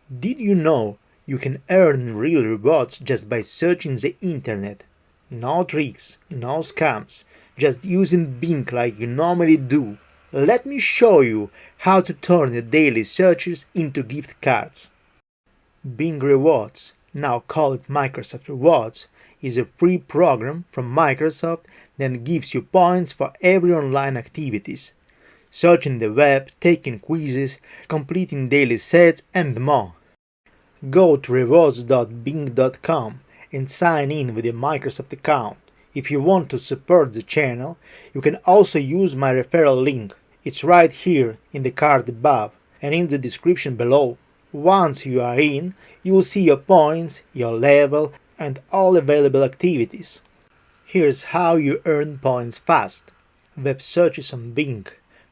Did you know you can earn real rewards just by searching the internet? No tricks, no scams, just using Bing like you normally do. Let me show you how to turn your daily searches into gift cards. Bing Rewards, now called Microsoft Rewards, is a free program from Microsoft that gives you points for every online activities. Searching the web, taking quizzes, completing daily sets, and more. Go to rewards.bing.com and sign in with your Microsoft account. If you want to support the channel, you can also use my referral link. It's right here in the card above and in the description below. Once you are in, you will see your points, your level, and all available activities. Here's how you earn points fast. Web searches on Bing,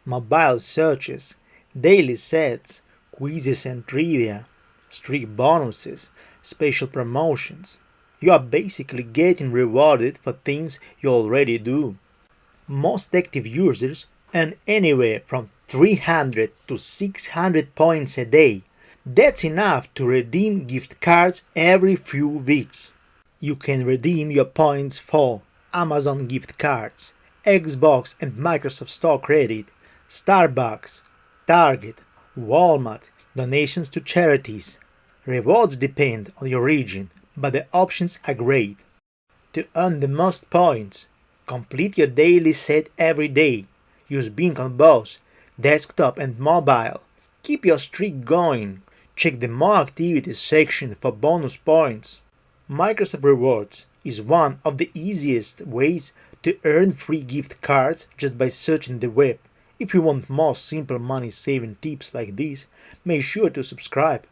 mobile searches, daily sets, quizzes and trivia, streak bonuses, special promotions. You are basically getting rewarded for things you already do. Most active users earn anywhere from 300 to 600 points a day. That's enough to redeem gift cards every few weeks. You can redeem your points for Amazon gift cards, Xbox and Microsoft Store credit, Starbucks, Target, Walmart, donations to charities. Rewards depend on your region, but the options are great. To earn the most points, complete your daily set every day. Use Bing on both desktop and mobile. Keep your streak going. Check the More Activities section for bonus points. Microsoft Rewards is one of the easiest ways to earn free gift cards just by searching the web. If you want more simple money saving tips like this, make sure to subscribe.